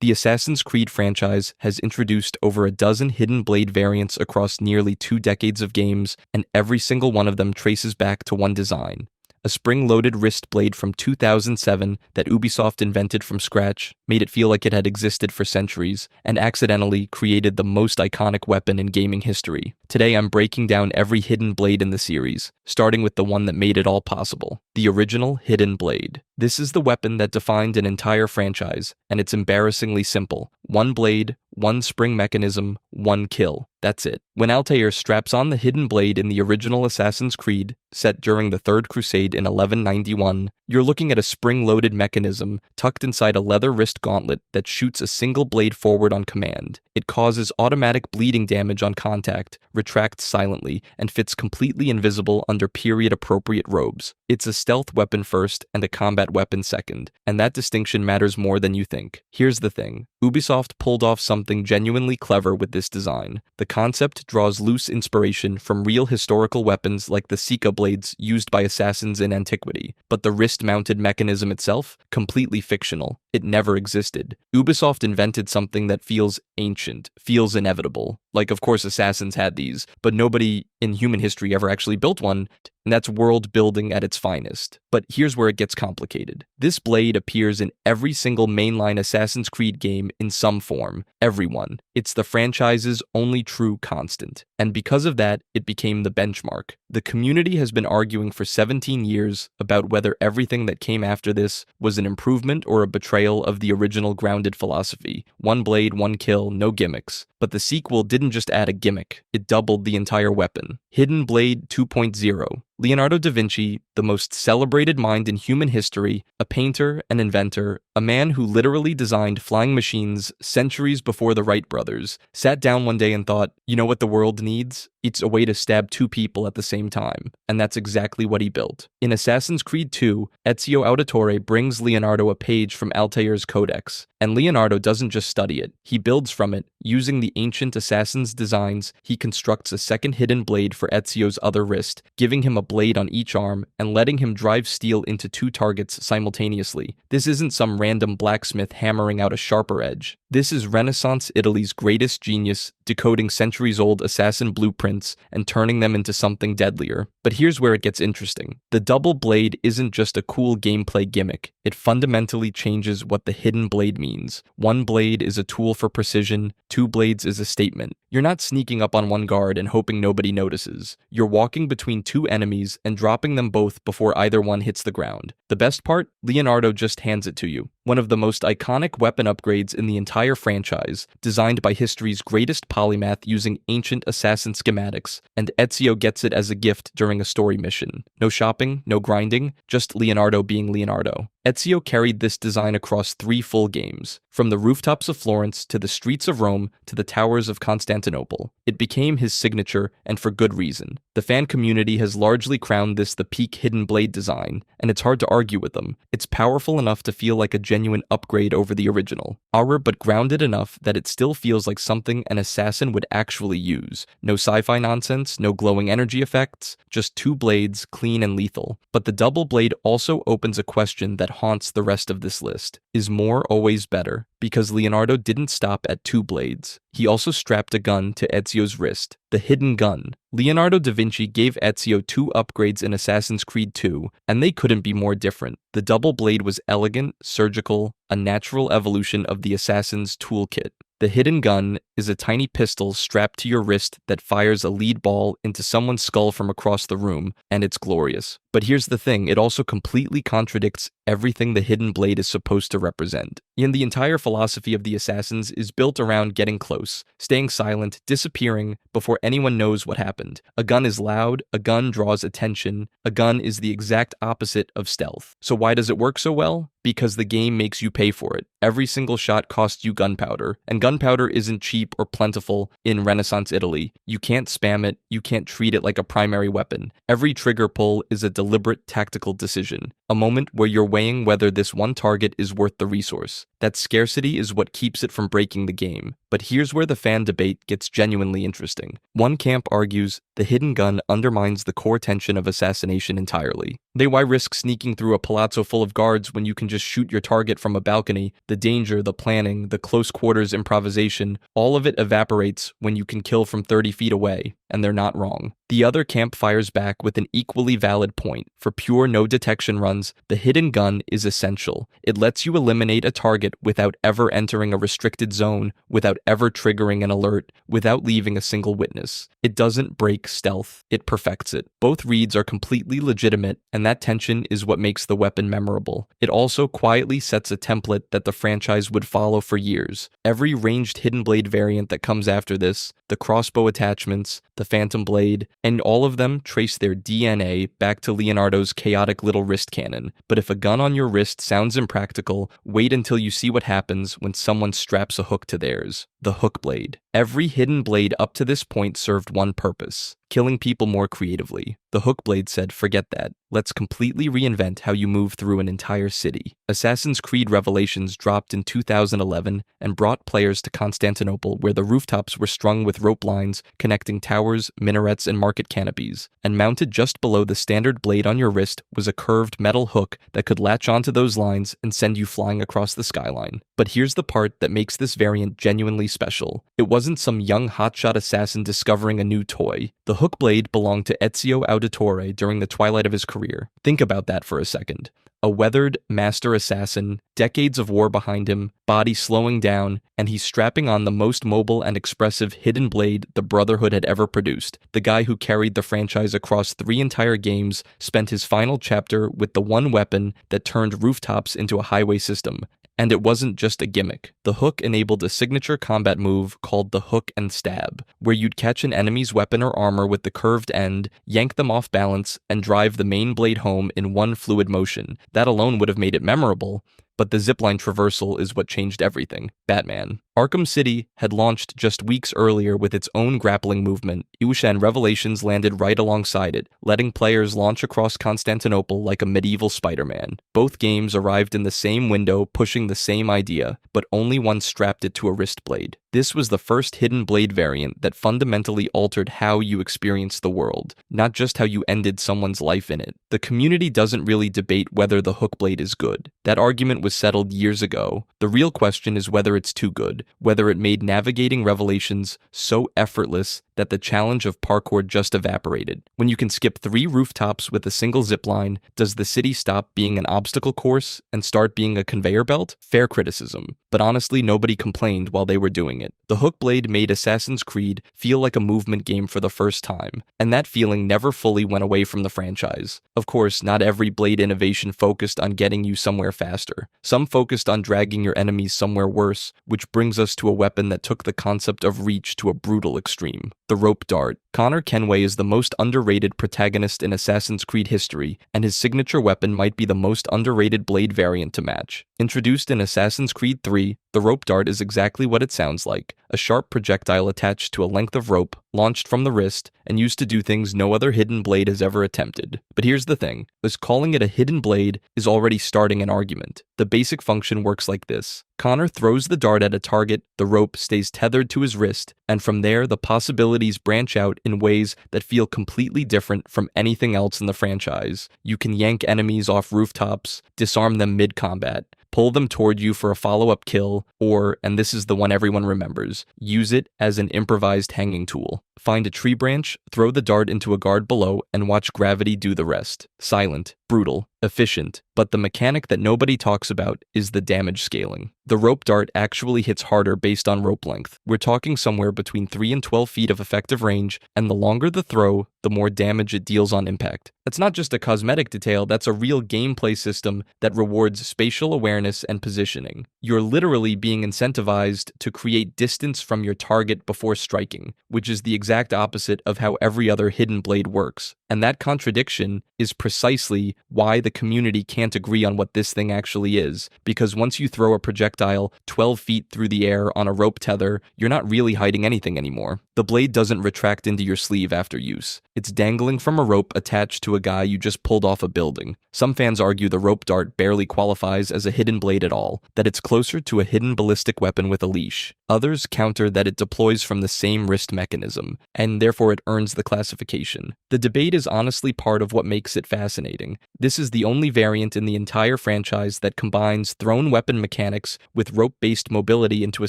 The Assassin's Creed franchise has introduced over a dozen hidden blade variants across nearly 2 decades of games, and every single one of them traces back to one design. A spring-loaded wrist blade from 2007 that Ubisoft invented from scratch, made it feel like it had existed for centuries, and accidentally created the most iconic weapon in gaming history. Today I'm breaking down every hidden blade in the series, starting with the one that made it all possible, the original Hidden Blade. This is the weapon that defined an entire franchise, and it's embarrassingly simple. One blade, one spring mechanism, one kill. That's it. When Altair straps on the Hidden Blade in the original Assassin's Creed, set during the Third Crusade in 1191, you're looking at a spring-loaded mechanism tucked inside a leather wrist gauntlet that shoots a single blade forward on command. It causes automatic bleeding damage on contact, retracts silently, and fits completely invisible under period-appropriate robes. It's a stealth weapon first and a combat weapon second, and that distinction matters more than you think. Here's the thing. Ubisoft pulled off something genuinely clever with this design. The concept draws loose inspiration from real historical weapons like the Sika blades used by assassins in antiquity, but the wrist-mounted mechanism itself, completely fictional. It never existed. Ubisoft invented something that feels ancient, feels inevitable. Like, of course, assassins had these, but nobody in human history ever actually built one, and that's world building at its finest. But here's where it gets complicated. This blade appears in every single mainline Assassin's Creed game in some form. Everyone. It's the franchise's only true constant. And because of that, it became the benchmark. The community has been arguing for 17 years about whether everything that came after this was an improvement or a betrayal of the original grounded philosophy. One blade, one kill, no gimmicks. But the sequel didn't just add a gimmick, it doubled the entire weapon. Hidden Blade 2.0. Leonardo da Vinci, the most celebrated mind in human history, a painter, an inventor, a man who literally designed flying machines centuries before the Wright brothers, sat down one day and thought, you know what the world needs? It's a way to stab 2 people at the same time, and that's exactly what he built. In Assassin's Creed 2, Ezio Auditore brings Leonardo a page from Altair's Codex, and Leonardo doesn't just study it, he builds from it. Using the ancient assassin's designs, he constructs a second hidden blade for Ezio's other wrist, giving him a blade on each arm and letting him drive steel into 2 targets simultaneously. This isn't some random blacksmith hammering out a sharper edge. This is Renaissance Italy's greatest genius, decoding centuries-old assassin blueprints and turning them into something deadlier. But here's where it gets interesting. The double blade isn't just a cool gameplay gimmick. It fundamentally changes what the hidden blade means. One blade is a tool for precision, 2 blades is a statement. You're not sneaking up on one guard and hoping nobody notices. You're walking between 2 enemies and dropping them both before either one hits the ground. The best part? Leonardo just hands it to you. One of the most iconic weapon upgrades in the entire franchise, designed by history's greatest polymath using ancient assassin schematics, and Ezio gets it as a gift during a story mission. No shopping, no grinding, just Leonardo being Leonardo. Ezio carried this design across 3 full games, from the rooftops of Florence to the streets of Rome to the towers of Constantinople. It became his signature, and for good reason. The fan community has largely crowned this the peak hidden blade design, and it's hard to argue with them. It's powerful enough to feel like a genuine upgrade over the original, but grounded enough that it still feels like something an assassin would actually use. No sci-fi nonsense, no glowing energy effects, just 2 blades, clean and lethal. But the double blade also opens a question that haunts the rest of this list. Is more always better? Because Leonardo didn't stop at 2 blades. He also strapped a gun to Ezio's wrist, the Hidden Gun. Leonardo da Vinci gave Ezio 2 upgrades in Assassin's Creed 2, and they couldn't be more different. The double blade was elegant, surgical, a natural evolution of the assassin's toolkit. The Hidden Gun is a tiny pistol strapped to your wrist that fires a lead ball into someone's skull from across the room, and it's glorious. But here's the thing, it also completely contradicts everything the Hidden Blade is supposed to represent. And the entire philosophy of the Assassins is built around getting close, staying silent, disappearing before anyone knows what happened. A gun is loud, a gun draws attention, a gun is the exact opposite of stealth. So why does it work so well? Because the game makes you pay for it. Every single shot costs you gunpowder, and gunpowder isn't cheap or plentiful in Renaissance Italy. You can't spam it, you can't treat it like a primary weapon. Every trigger pull is a deliberate tactical decision, a moment where you're weighing whether this one target is worth the resource. That scarcity is what keeps it from breaking the game. But here's where the fan debate gets genuinely interesting. One camp argues the hidden gun undermines the core tension of assassination entirely. Why risk sneaking through a palazzo full of guards when you can just shoot your target from a balcony? The danger, the planning, the close quarters improvisation, all of it evaporates when you can kill from 30 feet away, and they're not wrong. The other camp fires back with an equally valid point. For pure no-detection runs, the hidden gun is essential. It lets you eliminate a target without ever entering a restricted zone, without ever triggering an alert, without leaving a single witness. It doesn't break stealth, it perfects it. Both reads are completely legitimate, and that tension is what makes the weapon memorable. It also quietly sets a template that the franchise would follow for years. Every ranged hidden blade variant that comes after this, the crossbow attachments, the phantom blade, and all of them trace their DNA back to Leonardo's chaotic little wrist cannon. But if a gun on your wrist sounds impractical, wait until you see what happens when someone straps a hook to theirs. The hook blade. Every hidden blade up to this point served one purpose: killing people more creatively. The hook blade said, forget that. Let's completely reinvent how you move through an entire city. Assassin's Creed Revelations dropped in 2011 and brought players to Constantinople, where the rooftops were strung with rope lines connecting towers, minarets, and market canopies. And mounted just below the standard blade on your wrist was a curved metal hook that could latch onto those lines and send you flying across the skyline. But here's the part that makes this variant genuinely special. It wasn't some young hotshot assassin discovering a new toy. The hook blade belonged to Ezio Auditore during the twilight of his career. Think about that for a second. A weathered master assassin, decades of war behind him, body slowing down, and he's strapping on the most mobile and expressive hidden blade the Brotherhood had ever produced. The guy who carried the franchise across 3 entire games spent his final chapter with the one weapon that turned rooftops into a highway system. And it wasn't just a gimmick. The hook enabled a signature combat move called the hook and stab, where you'd catch an enemy's weapon or armor with the curved end, yank them off balance, and drive the main blade home in one fluid motion. That alone would have made it memorable, but the zipline traversal is what changed everything. Batman. Arkham City had launched just weeks earlier with its own grappling movement. Iusha and Revelations landed right alongside it, letting players launch across Constantinople like a medieval Spider-Man. Both games arrived in the same window, pushing the same idea, but only one strapped it to a wrist blade. This was the first hidden blade variant that fundamentally altered how you experienced the world, not just how you ended someone's life in it. The community doesn't really debate whether the hook blade is good. That argument was settled years ago. The real question is whether it's too good, whether it made navigating Revelations so effortless that the challenge of parkour just evaporated. When you can skip 3 rooftops with a single zipline, does the city stop being an obstacle course and start being a conveyor belt? Fair criticism, but honestly nobody complained while they were doing it. The hook blade made Assassin's Creed feel like a movement game for the first time, and that feeling never fully went away from the franchise. Of course, not every blade innovation focused on getting you somewhere faster. Some focused on dragging your enemies somewhere worse, which brings us to a weapon that took the concept of reach to a brutal extreme. The rope dart. Connor Kenway is the most underrated protagonist in Assassin's Creed history, and his signature weapon might be the most underrated blade variant to match. Introduced in Assassin's Creed 3, the rope dart is exactly what it sounds like: a sharp projectile attached to a length of rope, launched from the wrist, and used to do things no other hidden blade has ever attempted. But here's the thing, is calling it a hidden blade is already starting an argument. The basic function works like this. Connor throws the dart at a target, the rope stays tethered to his wrist, and from there the possibilities branch out in ways that feel completely different from anything else in the franchise. You can yank enemies off rooftops, disarm them mid-combat, pull them toward you for a follow-up kill, or, and this is the one everyone remembers, use it as an improvised hanging tool. Find a tree branch, throw the dart into a guard below, and watch gravity do the rest. Silent, brutal, efficient, but the mechanic that nobody talks about is the damage scaling. The rope dart actually hits harder based on rope length. We're talking somewhere between 3 and 12 feet of effective range, and the longer the throw, the more damage it deals on impact. That's not just a cosmetic detail, that's a real gameplay system that rewards spatial awareness and positioning. You're literally being incentivized to create distance from your target before striking, which is the exact exact opposite of how every other hidden blade works. And that contradiction is precisely why the community can't agree on what this thing actually is, because once you throw a projectile 12 feet through the air on a rope tether, you're not really hiding anything anymore. The blade doesn't retract into your sleeve after use. It's dangling from a rope attached to a guy you just pulled off a building. Some fans argue the rope dart barely qualifies as a hidden blade at all, that it's closer to a hidden ballistic weapon with a leash. Others counter that it deploys from the same wrist mechanism, and therefore it earns the classification. The debate is honestly part of what makes it fascinating. This is the only variant in the entire franchise that combines thrown weapon mechanics with rope-based mobility into a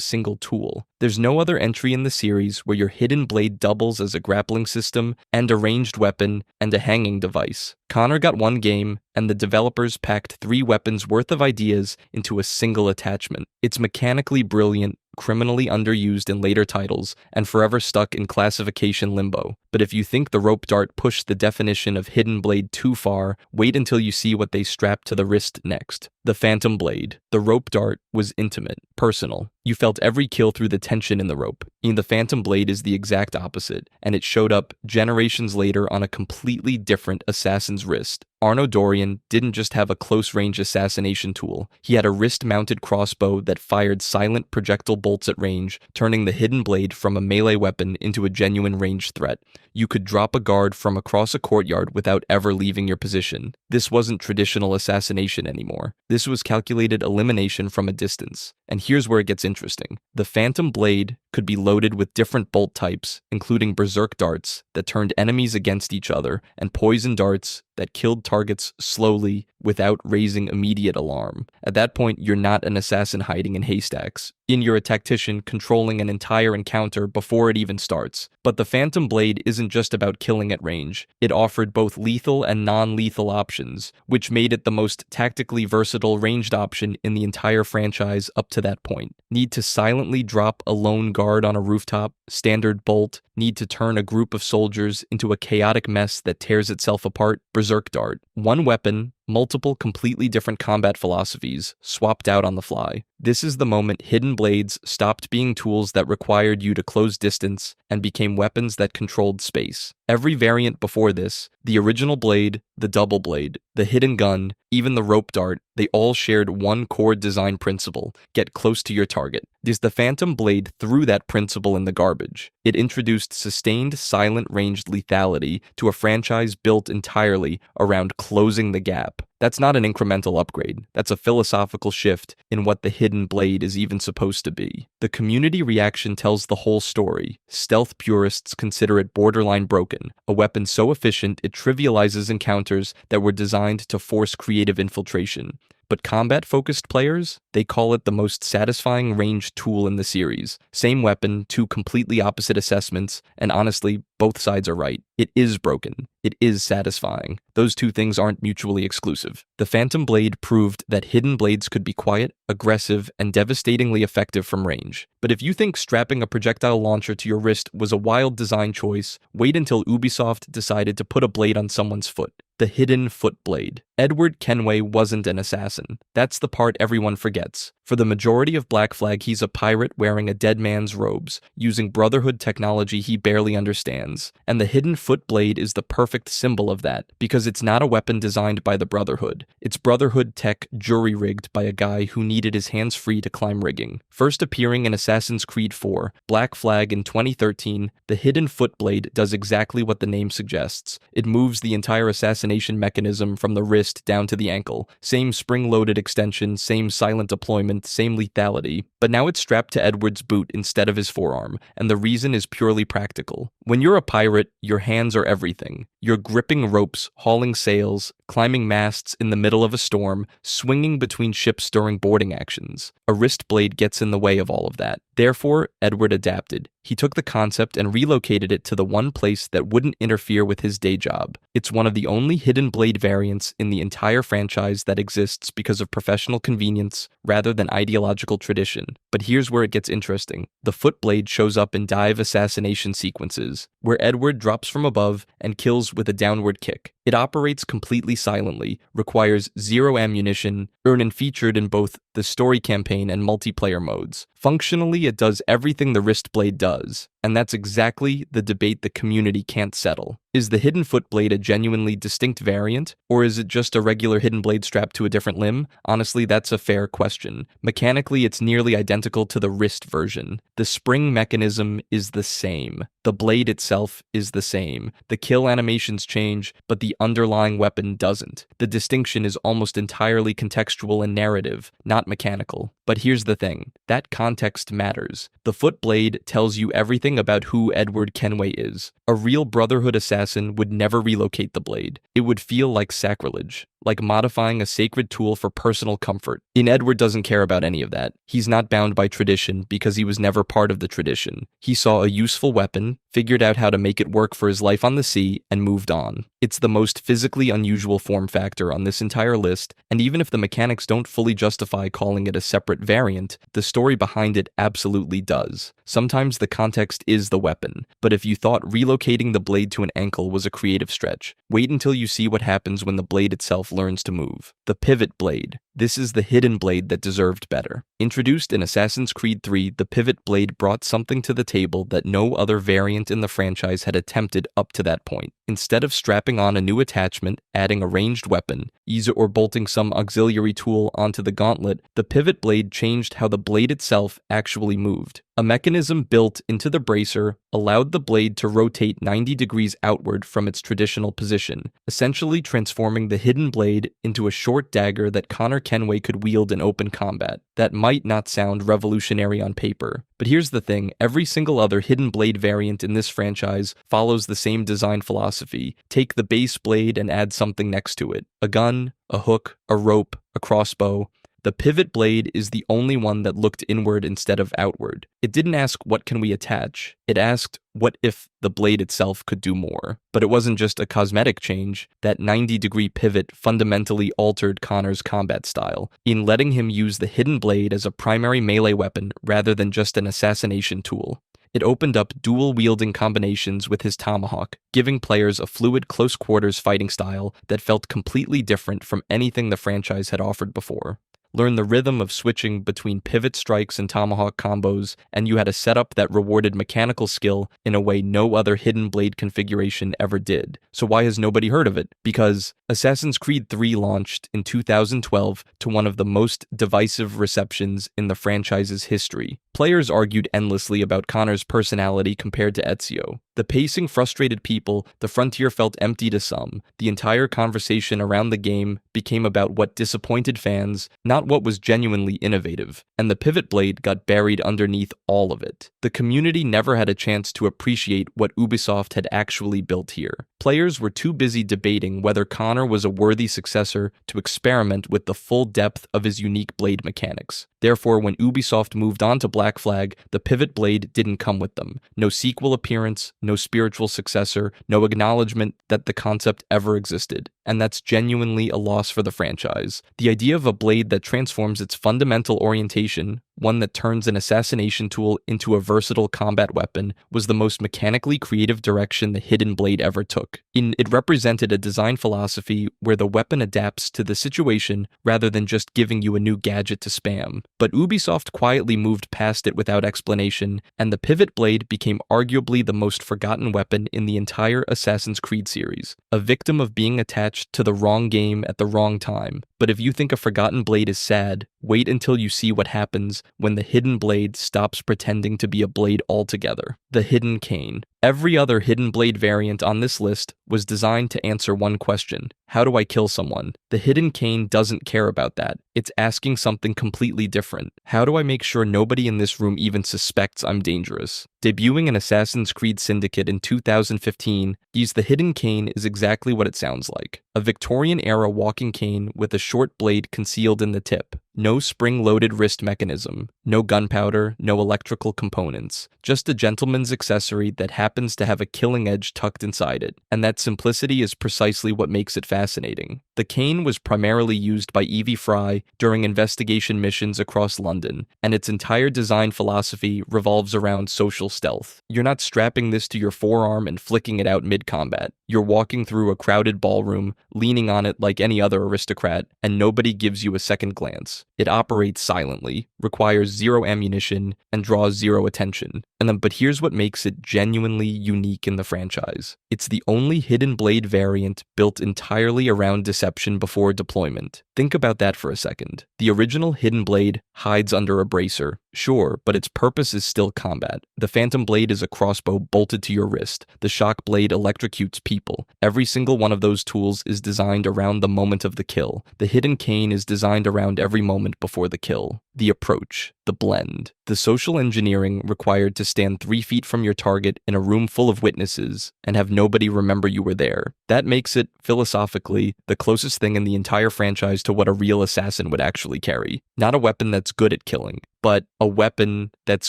single tool. There's no other entry in the series where your hidden blade doubles as a grappling system and a ranged weapon and a hanging device. Connor got one game, and the developers packed 3 weapons worth of ideas into a single attachment. It's mechanically brilliant, criminally underused in later titles, and forever stuck in classification limbo. But if you think the rope dart pushed the definition of hidden blade too far, wait until you see what they strapped to the wrist next. The Phantom Blade. The rope dart was intimate, personal. You felt every kill through the tension in the rope. And the Phantom Blade is the exact opposite, and it showed up generations later on a completely different assassin's wrist. Arno Dorian didn't just have a close-range assassination tool. He had a wrist-mounted crossbow that fired silent projectile bolts at range, turning the hidden blade from a melee weapon into a genuine ranged threat. You could drop a guard from across a courtyard without ever leaving your position. This wasn't traditional assassination anymore. This was calculated elimination from a distance. And here's where it gets interesting. The Phantom Blade could be loaded with different bolt types, including berserk darts that turned enemies against each other, and poison darts that killed targets slowly without raising immediate alarm. At that point, you're not an assassin hiding in haystacks. You're a tactician controlling an entire encounter before it even starts. But the Phantom Blade isn't just about killing at range. It offered both lethal and non-lethal options, which made it the most tactically versatile ranged option in the entire franchise up to that point. Need to silently drop a lone guard on a rooftop, standard bolt. Need to turn a group of soldiers into a chaotic mess that tears itself apart, berserk dart. One weapon, multiple completely different combat philosophies, swapped out on the fly. This is the moment hidden blades stopped being tools that required you to close distance and became weapons that controlled space. Every variant before this, the original blade, the double blade, the hidden gun, even the rope dart, they all shared one core design principle: get close to your target. The Phantom Blade threw that principle in the garbage. It introduced sustained, silent ranged lethality to a franchise built entirely around closing the gap. That's not an incremental upgrade. That's a philosophical shift in what the hidden blade is even supposed to be. The community reaction tells the whole story. Stealth purists consider it borderline broken, a weapon so efficient it trivializes encounters that were designed to force creative infiltration. But combat-focused players, they call it the most satisfying ranged tool in the series. Same weapon, 2 completely opposite assessments, and honestly, both sides are right. It is broken. It is satisfying. Those 2 things aren't mutually exclusive. The Phantom Blade proved that hidden blades could be quiet, aggressive, and devastatingly effective from range. But if you think strapping a projectile launcher to your wrist was a wild design choice, wait until Ubisoft decided to put a blade on someone's foot. The hidden foot blade. Edward Kenway wasn't an assassin. That's the part everyone forgets. For the majority of Black Flag, he's a pirate wearing a dead man's robes, using Brotherhood technology he barely understands. And the hidden foot blade is the perfect symbol of that, because it's not a weapon designed by the Brotherhood. It's Brotherhood tech jury-rigged by a guy who needed his hands free to climb rigging. First appearing in Assassin's Creed 4, Black Flag in 2013, the hidden foot blade does exactly what the name suggests. It moves the entire assassination mechanism from the wrist down to the ankle. Same spring-loaded extension, same silent deployment, same lethality. But now it's strapped to Edward's boot instead of his forearm, and the reason is purely practical. When you're a pirate, your hands are everything. You're gripping ropes, hauling sails, climbing masts in the middle of a storm, swinging between ships during boarding actions. A wrist blade gets in the way of all of that. Therefore, Edward adapted. He took the concept and relocated it to the one place that wouldn't interfere with his day job. It's one of the only hidden blade variants in the entire franchise that exists because of professional convenience rather than ideological tradition. But here's where it gets interesting. The foot blade shows up in dive assassination sequences, where Edward drops from above and kills kills with a downward kick. It operates completely silently, requires zero ammunition, earned and featured in both the story campaign and multiplayer modes. Functionally, it does everything the wrist blade does, and that's exactly the debate the community can't settle. Is the hidden foot blade a genuinely distinct variant, or is it just a regular hidden blade strapped to a different limb? Honestly, that's a fair question. Mechanically, it's nearly identical to the wrist version. The spring mechanism is the same. The blade itself is the same. The kill animations change, but the underlying weapon doesn't. The distinction is almost entirely contextual and narrative, not mechanical. But here's the thing, that context matters. The foot blade tells you everything about who Edward Kenway is. A real Brotherhood assassin would never relocate the blade. It would feel like sacrilege, like modifying a sacred tool for personal comfort. Edward doesn't care about any of that. He's not bound by tradition because he was never part of the tradition. He saw a useful weapon, figured out how to make it work for his life on the sea, and moved on. It's the most physically unusual form factor on this entire list, and even if the mechanics don't fully justify calling it a separate variant, the story behind it absolutely does. Sometimes the context is the weapon, but if you thought relocating the blade to an ankle was a creative stretch, wait until you see what happens when the blade itself learns to move. The pivot blade. This is the hidden blade that deserved better. Introduced in Assassin's Creed 3, the pivot blade brought something to the table that no other variant in the franchise had attempted up to that point. Instead of strapping on a new attachment, adding a ranged weapon, or bolting some auxiliary tool onto the gauntlet, the pivot blade changed how the blade itself actually moved. A mechanism built into the bracer allowed the blade to rotate 90 degrees outward from its traditional position, essentially transforming the hidden blade into a short dagger that Connor Kenway could wield in open combat. That might not sound revolutionary on paper, but here's the thing, every single other hidden blade variant in this franchise follows the same design philosophy. Take the base blade and add something next to it. A gun, a hook, a rope, a crossbow. The pivot blade is the only one that looked inward instead of outward. It didn't ask, what can we attach? It asked, what if the blade itself could do more? But it wasn't just a cosmetic change. That 90-degree pivot fundamentally altered Connor's combat style, in letting him use the hidden blade as a primary melee weapon rather than just an assassination tool. It opened up dual-wielding combinations with his tomahawk, giving players a fluid close-quarters fighting style that felt completely different from anything the franchise had offered before. Learn the rhythm of switching between pivot strikes and tomahawk combos, and you had a setup that rewarded mechanical skill in a way no other hidden blade configuration ever did. So why has nobody heard of it? Because Assassin's Creed 3 launched in 2012 to one of the most divisive receptions in the franchise's history. Players argued endlessly about Connor's personality compared to Ezio. The pacing frustrated people, the frontier felt empty to some. The entire conversation around the game became about what disappointed fans, not what was genuinely innovative, and the pivot blade got buried underneath all of it. The community never had a chance to appreciate what Ubisoft had actually built here. Players were too busy debating whether Connor was a worthy successor to experiment with the full depth of his unique blade mechanics. Therefore, when Ubisoft moved on to Black Flag, the pivot blade didn't come with them. No sequel appearance, no spiritual successor, no acknowledgement that the concept ever existed. And that's genuinely a loss for the franchise. The idea of a blade that transforms its fundamental orientation, one that turns an assassination tool into a versatile combat weapon, was the most mechanically creative direction the hidden blade ever took. It represented a design philosophy where the weapon adapts to the situation rather than just giving you a new gadget to spam. But Ubisoft quietly moved past it without explanation, and the pivot blade became arguably the most forgotten weapon in the entire Assassin's Creed series, a victim of being attached to the wrong game at the wrong time. But if you think a forgotten blade is sad, wait until you see what happens when the hidden blade stops pretending to be a blade altogether. The Hidden Cane. Every other hidden blade variant on this list was designed to answer one question: how do I kill someone? The Hidden Cane doesn't care about that. It's asking something completely different. How do I make sure nobody in this room even suspects I'm dangerous? Debuting in Assassin's Creed Syndicate in 2015, the Hidden Cane is exactly what it sounds like. A Victorian-era walking cane with a short blade concealed in the tip. No spring-loaded wrist mechanism, no gunpowder, no electrical components, just a gentleman's accessory that happens to have a killing edge tucked inside it, and that simplicity is precisely what makes it fascinating. The cane was primarily used by Evie Frye during investigation missions across London, and its entire design philosophy revolves around social stealth. You're not strapping this to your forearm and flicking it out mid-combat. You're walking through a crowded ballroom, leaning on it like any other aristocrat, and nobody gives you a second glance. It operates silently, requires zero ammunition, and draws zero attention. But here's what makes it genuinely unique in the franchise. It's the only hidden blade variant built entirely around deception before deployment. Think about that for a second. The original hidden blade hides under a bracer, sure, but its purpose is still combat. The Phantom Blade is a crossbow bolted to your wrist. The Shock Blade electrocutes people. Every single one of those tools is designed around the moment of the kill. The hidden cane is designed around every moment before the kill. The approach, the blend, the social engineering required to stand 3 feet from your target in a room full of witnesses and have nobody remember you were there. That makes it, philosophically, the closest thing in the entire franchise to what a real assassin would actually carry. Not a weapon that's good at killing, but a weapon that's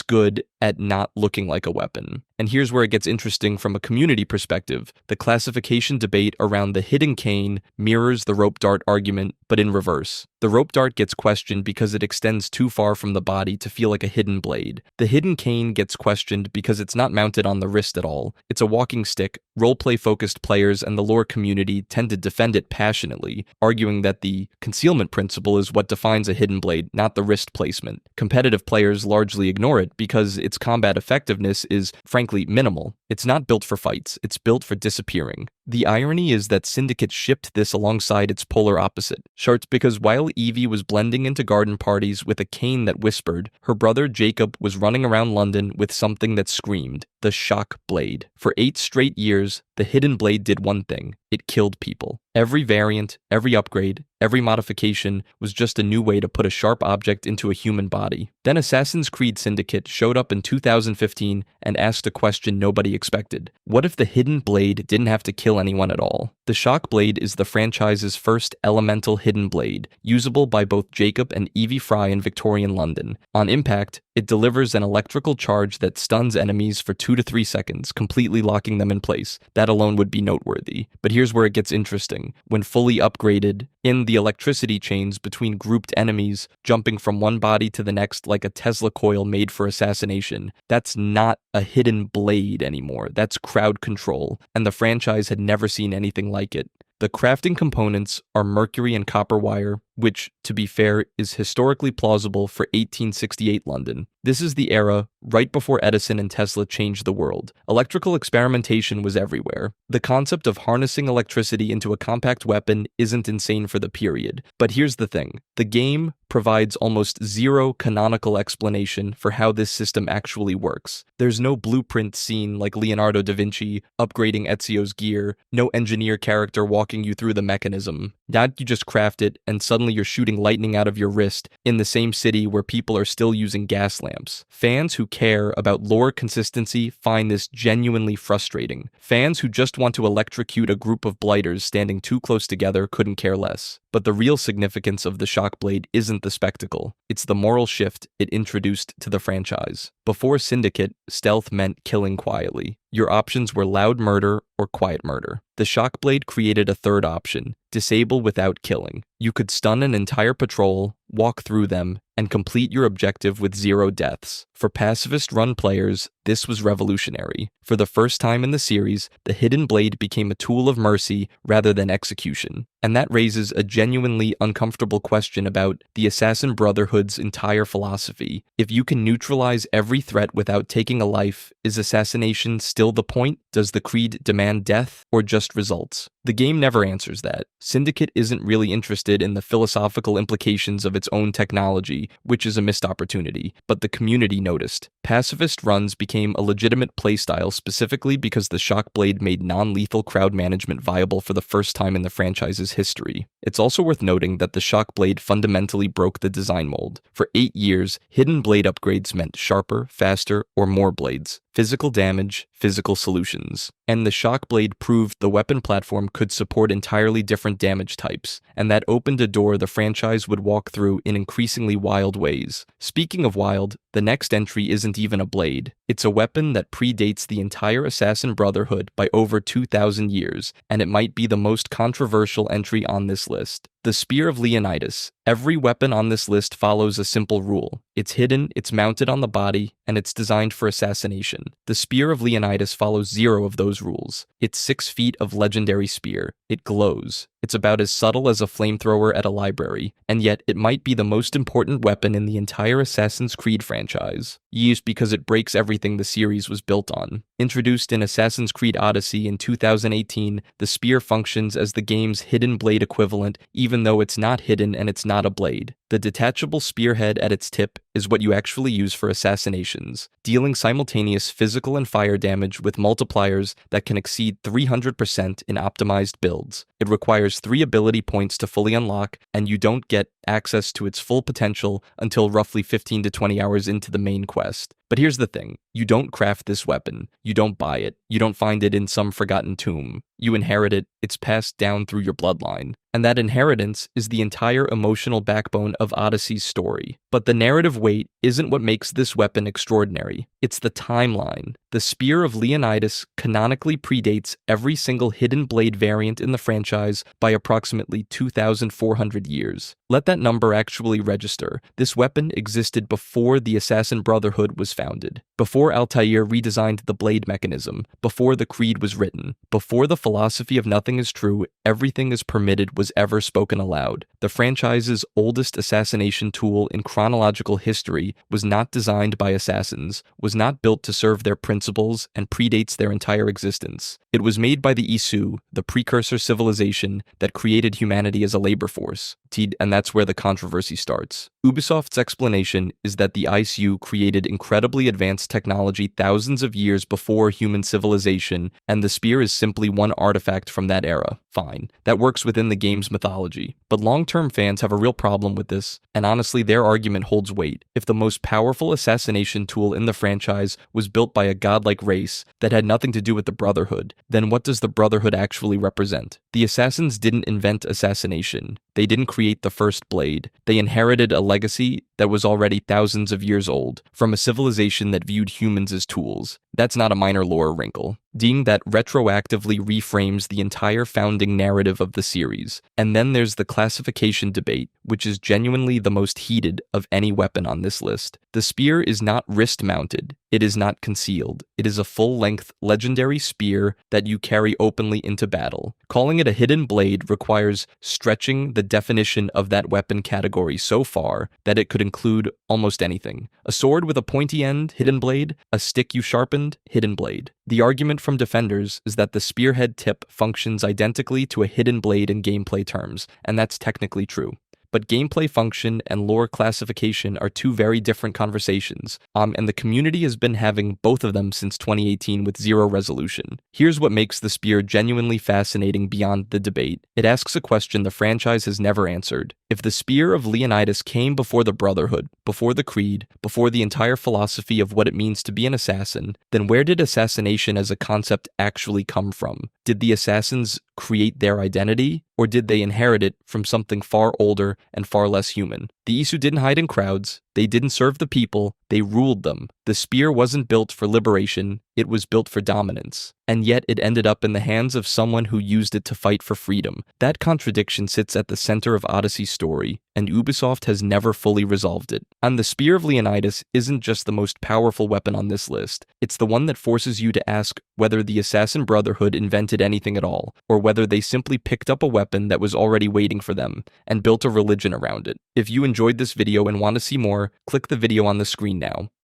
good at not looking like a weapon. And here's where it gets interesting from a community perspective. The classification debate around the hidden cane mirrors the rope dart argument, but in reverse. The rope dart gets questioned because it extends too far from the body to feel like a hidden blade. The hidden cane gets questioned because it's not mounted on the wrist at all. It's a walking stick. Roleplay-focused players and the lore community tend to defend it passionately, arguing that the concealment principle is what defines a hidden blade, not the wrist placement. Competitive players largely ignore it because its combat effectiveness is, frankly, minimal. It's not built for fights, it's built for disappearing. The irony is that Syndicate shipped this alongside its polar opposite. Sharts, because while Evie was blending into garden parties with a cane that whispered, her brother Jacob was running around London with something that screamed, the Shock Blade. For 8 straight years, the hidden blade did one thing. It killed people. Every variant, every upgrade, every modification was just a new way to put a sharp object into a human body. Then Assassin's Creed Syndicate showed up in 2015 and asked a question nobody expected. What if the hidden blade didn't have to kill anyone at all? The Shock Blade is the franchise's first elemental hidden blade, usable by both Jacob and Evie Frye in Victorian London. On impact, it delivers an electrical charge that stuns enemies for 2 to 3 seconds, completely locking them in place. That alone would be noteworthy. But here's where it gets interesting. When fully upgraded, in the electricity chains between grouped enemies, jumping from one body to the next like a Tesla coil made for assassination, that's not a hidden blade anymore. That's crowd control, and the franchise had never seen anything like it. The crafting components are mercury and copper wire, which, to be fair, is historically plausible for 1868 London. This is the era right before Edison and Tesla changed the world. Electrical experimentation was everywhere. The concept of harnessing electricity into a compact weapon isn't insane for the period. But here's the thing. The game provides almost zero canonical explanation for how this system actually works. There's no blueprint scene like Leonardo da Vinci upgrading Ezio's gear, no engineer character walking you through the mechanism. Now you just craft it, and suddenly you're shooting lightning out of your wrist in the same city where people are still using gas lamps. Fans who care about lore consistency find this genuinely frustrating. Fans who just want to electrocute a group of blighters standing too close together couldn't care less. But the real significance of the Shock Blade isn't the spectacle. It's the moral shift it introduced to the franchise. Before Syndicate, stealth meant killing quietly. Your options were loud murder or quiet murder. The Shock Blade created a third option, disable without killing. You could stun an entire patrol, walk through them, and complete your objective with 0 deaths. For pacifist-run players, this was revolutionary. For the first time in the series, the Hidden Blade became a tool of mercy rather than execution. And that raises a genuinely uncomfortable question about the Assassin Brotherhood's entire philosophy. If you can neutralize every threat without taking a life, is assassination still the point? Does the creed demand death or just results? The game never answers that. Syndicate isn't really interested in the philosophical implications of its own technology, which is a missed opportunity, but the community noticed. Pacifist runs became a legitimate playstyle specifically because the Shock Blade made non-lethal crowd management viable for the first time in the franchise's history. It's also worth noting that the Shock Blade fundamentally broke the design mold. For 8 years, hidden blade upgrades meant sharper, faster, or more blades. Physical damage, physical solutions. And the Shock Blade proved the weapon platform could support entirely different damage types. and that opened a door the franchise would walk through in increasingly wild ways. Speaking of wild, the next entry isn't even a blade. It's a weapon that predates the entire Assassin Brotherhood by over 2,000 years, and it might be the most controversial entry on this list. The Spear of Leonidas. Every weapon on this list follows a simple rule. It's hidden, it's mounted on the body, and it's designed for assassination. The Spear of Leonidas follows 0 of those rules. It's 6 feet of legendary spear. It glows. It's about as subtle as a flamethrower at a library, and yet it might be the most important weapon in the entire Assassin's Creed franchise, used because it breaks everything the series was built on. Introduced in Assassin's Creed Odyssey in 2018, the spear functions as the game's hidden blade equivalent, even though it's not hidden and it's not a blade. The detachable spearhead at its tip is what you actually use for assassinations, dealing simultaneous physical and fire damage with multipliers that can exceed 300% in optimized builds. It requires 3 ability points to fully unlock, and you don't get access to its full potential until roughly 15 to 20 hours into the main quest. But here's the thing, you don't craft this weapon, you don't buy it, you don't find it in some forgotten tomb. You inherit it, it's passed down through your bloodline. And that inheritance is the entire emotional backbone of Odyssey's story. But the narrative weight isn't what makes this weapon extraordinary, it's the timeline. The Spear of Leonidas canonically predates every single hidden blade variant in the franchise by approximately 2,400 years. Let that number actually register. This weapon existed before the Assassin Brotherhood was founded, before Altair redesigned the blade mechanism, before the Creed was written, before the philosophy of nothing is true, everything is permitted was ever spoken aloud. The franchise's oldest assassination tool in chronological history was not designed by assassins, was not built to serve their principles, and predates their entire existence. It was made by the Isu, the precursor civilization that created humanity as a labor force. And that's where the controversy starts. Ubisoft's explanation is that the ISU created incredibly advanced technology thousands of years before human civilization, and the spear is simply one artifact from that era. Fine, that works within the game's mythology. But long-term fans have a real problem with this, and honestly their argument holds weight. If the most powerful assassination tool in the franchise was built by a godlike race that had nothing to do with the Brotherhood, then what does the Brotherhood actually represent? The Assassins didn't invent assassination. They didn't create the first blade. They inherited a legacy that was already thousands of years old, from a civilization that viewed humans as tools. That's not a minor lore wrinkle. That retroactively reframes the entire founding narrative of the series. And then there's the classification debate, which is genuinely the most heated of any weapon on this list. The spear is not wrist-mounted. It is not concealed. It is a full-length, legendary spear that you carry openly into battle. Calling it a hidden blade requires stretching the definition of that weapon category so far that it could include almost anything. A sword with a pointy end, hidden blade. A stick you sharpened, hidden blade. The argument from defenders is that the spearhead tip functions identically to a hidden blade in gameplay terms, and that's technically true. But gameplay function and lore classification are two very different conversations, and the community has been having both of them since 2018 with zero resolution. Here's what makes the spear genuinely fascinating beyond the debate. It asks a question the franchise has never answered. If the Spear of Leonidas came before the Brotherhood, before the Creed, before the entire philosophy of what it means to be an assassin, then where did assassination as a concept actually come from? Did the assassins create their identity, or did they inherit it from something far older and far less human? The Isu didn't hide in crowds, they didn't serve the people, they ruled them. The spear wasn't built for liberation, it was built for dominance. And yet it ended up in the hands of someone who used it to fight for freedom. That contradiction sits at the center of Odyssey's story, and Ubisoft has never fully resolved it. And the Spear of Leonidas isn't just the most powerful weapon on this list, it's the one that forces you to ask whether the Assassin Brotherhood invented anything at all, or whether they simply picked up a weapon that was already waiting for them, and built a religion around it. If you enjoyed this video and want to see more, click the video on the screen now.